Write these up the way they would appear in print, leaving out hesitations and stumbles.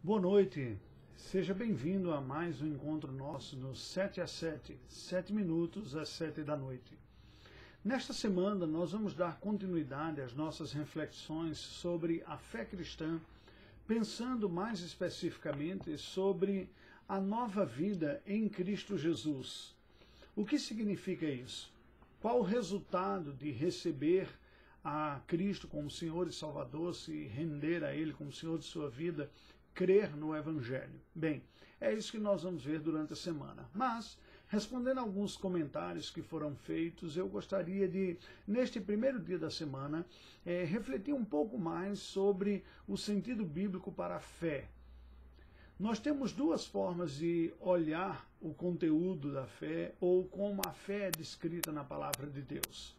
Boa noite, seja bem-vindo a mais um encontro nosso no 7 às 7, 7 minutos às 7 da noite. Nesta semana nós vamos dar continuidade às nossas reflexões sobre a fé cristã, pensando mais especificamente sobre a nova vida em Cristo Jesus. O que significa isso? Qual o resultado de receber a Cristo como Senhor e Salvador, se render a Ele como Senhor de sua vida, crer no Evangelho? Bem, é isso que nós vamos ver durante a semana. Mas, respondendo a alguns comentários que foram feitos, eu gostaria de, neste primeiro dia da semana, refletir um pouco mais sobre o sentido bíblico para a fé. Nós temos duas formas de olhar o conteúdo da fé ou como a fé é descrita na palavra de Deus.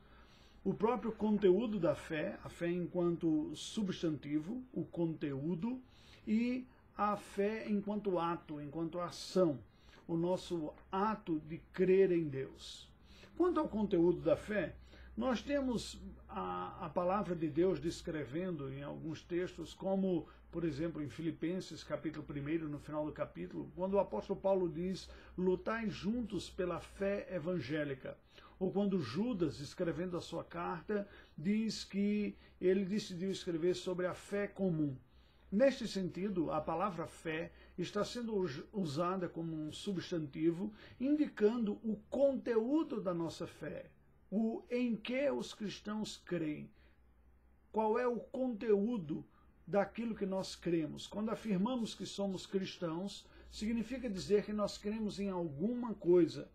O próprio conteúdo da fé, a fé enquanto substantivo, o conteúdo, e a fé enquanto ato, enquanto ação, o nosso ato de crer em Deus. Quanto ao conteúdo da fé, nós temos a palavra de Deus descrevendo em alguns textos, como, por exemplo, em Filipenses, capítulo 1, no final do capítulo, quando o apóstolo Paulo diz, lutai juntos pela fé evangélica. Ou quando Judas, escrevendo a sua carta, diz que ele decidiu escrever sobre a fé comum. Neste sentido, a palavra fé está sendo usada como um substantivo, indicando o conteúdo da nossa fé, o em que os cristãos creem, qual é o conteúdo daquilo que nós cremos. Quando afirmamos que somos cristãos, significa dizer que nós cremos em alguma coisa.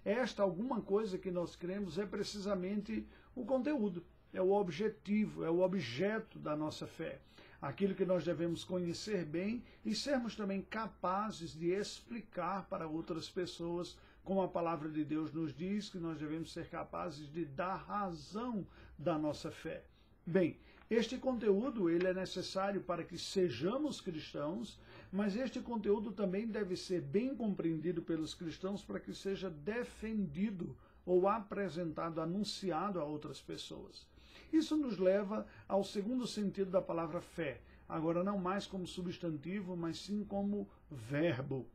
Esta alguma coisa que nós cremos é precisamente o conteúdo, é o objetivo, é o objeto da nossa fé. Aquilo que nós devemos conhecer bem e sermos também capazes de explicar para outras pessoas, como a palavra de Deus nos diz, que nós devemos ser capazes de dar razão da nossa fé. Bem, este conteúdo ele é necessário para que sejamos cristãos, mas este conteúdo também deve ser bem compreendido pelos cristãos para que seja defendido ou apresentado, anunciado a outras pessoas. Isso nos leva ao segundo sentido da palavra fé, agora não mais como substantivo, mas sim como verbo.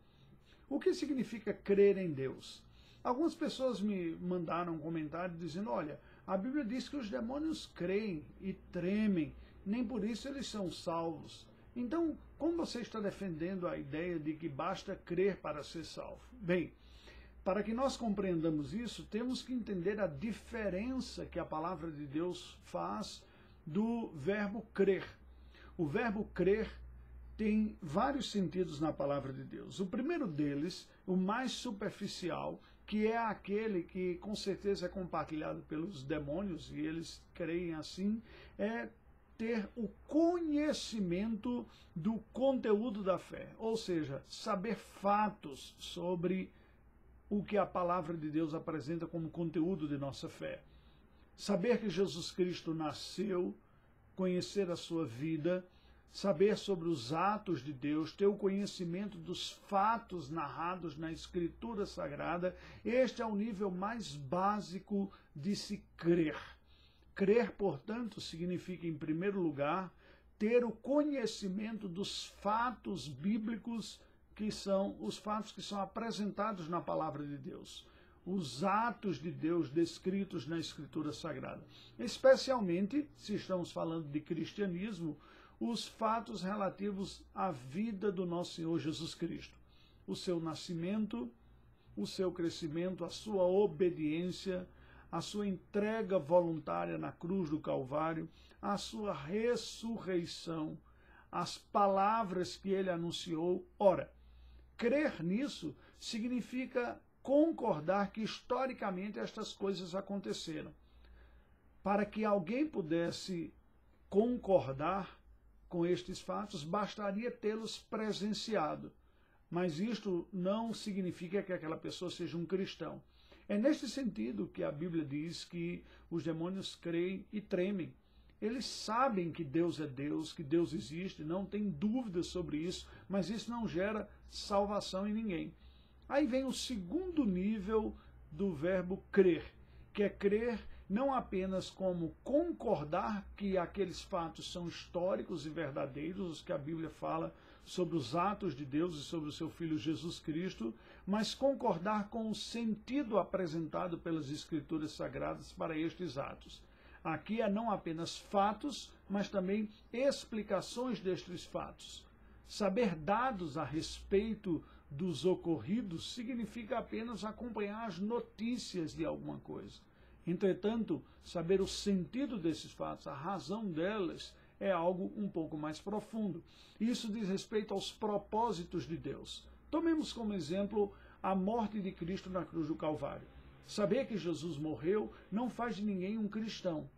O que significa crer em Deus? Algumas pessoas me mandaram um comentário dizendo, olha, a Bíblia diz que os demônios creem e tremem, nem por isso eles são salvos. Então, como você está defendendo a ideia de que basta crer para ser salvo? Bem, para que nós compreendamos isso, temos que entender a diferença que a palavra de Deus faz do verbo crer. O verbo crer tem vários sentidos na palavra de Deus. O primeiro deles, o mais superficial, que é aquele que com certeza é compartilhado pelos demônios, e eles creem assim, é ter o conhecimento do conteúdo da fé, ou seja, saber fatos sobre o que a palavra de Deus apresenta como conteúdo de nossa fé. Saber que Jesus Cristo nasceu, conhecer a sua vida, saber sobre os atos de Deus, ter o conhecimento dos fatos narrados na Escritura Sagrada, este é o nível mais básico de se crer. Crer, portanto, significa, em primeiro lugar, ter o conhecimento dos fatos bíblicos, que são os fatos que são apresentados na palavra de Deus, os atos de Deus descritos na Escritura Sagrada. Especialmente, se estamos falando de cristianismo, os fatos relativos à vida do nosso Senhor Jesus Cristo. O seu nascimento, o seu crescimento, a sua obediência, a sua entrega voluntária na cruz do Calvário, a sua ressurreição, as palavras que ele anunciou. Ora, crer nisso significa concordar que historicamente estas coisas aconteceram. Para que alguém pudesse concordar com estes fatos, bastaria tê-los presenciado. Mas isto não significa que aquela pessoa seja um cristão. É neste sentido que a Bíblia diz que os demônios creem e tremem. Eles sabem que Deus é Deus, que Deus existe, não tem dúvidas sobre isso, mas isso não gera salvação em ninguém. Aí vem o segundo nível do verbo crer, que é crer não apenas como concordar que aqueles fatos são históricos e verdadeiros, os que a Bíblia fala sobre os atos de Deus e sobre o seu Filho Jesus Cristo, mas concordar com o sentido apresentado pelas Escrituras Sagradas para estes atos. Aqui é não apenas fatos, mas também explicações destes fatos. Saber dados a respeito dos ocorridos significa apenas acompanhar as notícias de alguma coisa. Entretanto, saber o sentido desses fatos, a razão delas, é algo um pouco mais profundo. Isso diz respeito aos propósitos de Deus. Tomemos como exemplo a morte de Cristo na cruz do Calvário. Saber que Jesus morreu não faz de ninguém um cristão.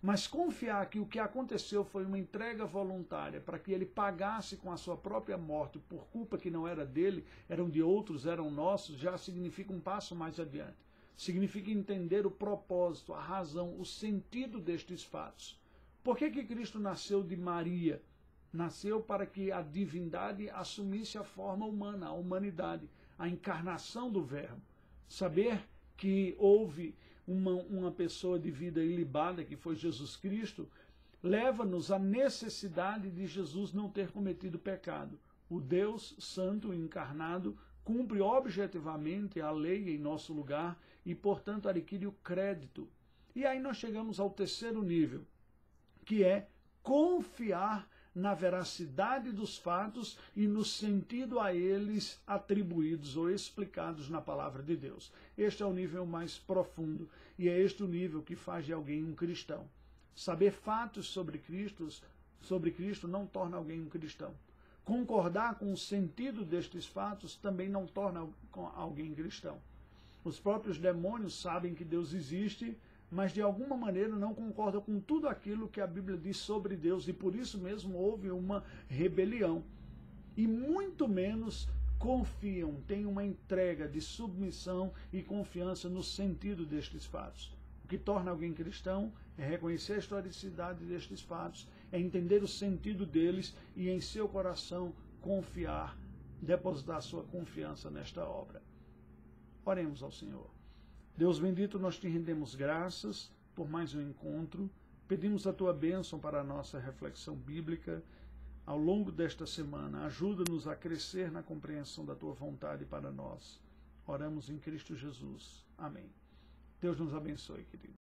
Mas confiar que o que aconteceu foi uma entrega voluntária para que ele pagasse com a sua própria morte por culpa que não era dele, eram de outros, eram nossos, já significa um passo mais adiante. Significa entender o propósito, a razão, o sentido destes fatos. Por que Cristo nasceu de Maria? Nasceu para que a divindade assumisse a forma humana, a humanidade, a encarnação do Verbo. Saber que houve uma pessoa de vida ilibada, que foi Jesus Cristo, leva-nos à necessidade de Jesus não ter cometido pecado. O Deus Santo encarnado cumpre objetivamente a lei em nosso lugar e, portanto, adquire o crédito. E aí nós chegamos ao terceiro nível, que é confiar na veracidade dos fatos e no sentido a eles atribuídos ou explicados na palavra de Deus. Este é o nível mais profundo e é este o nível que faz de alguém um cristão. Saber fatos sobre Cristo não torna alguém um cristão. Concordar com o sentido destes fatos também não torna alguém cristão. Os próprios demônios sabem que Deus existe, mas de alguma maneira não concordam com tudo aquilo que a Bíblia diz sobre Deus, e por isso mesmo houve uma rebelião. E muito menos confiam, têm uma entrega de submissão e confiança no sentido destes fatos. O que torna alguém cristão é reconhecer a historicidade destes fatos, é entender o sentido deles e em seu coração confiar, depositar sua confiança nesta obra. Oremos ao Senhor. Deus bendito, nós te rendemos graças por mais um encontro. Pedimos a tua bênção para a nossa reflexão bíblica ao longo desta semana. Ajuda-nos a crescer na compreensão da tua vontade para nós. Oramos em Cristo Jesus. Amém. Deus nos abençoe, querido.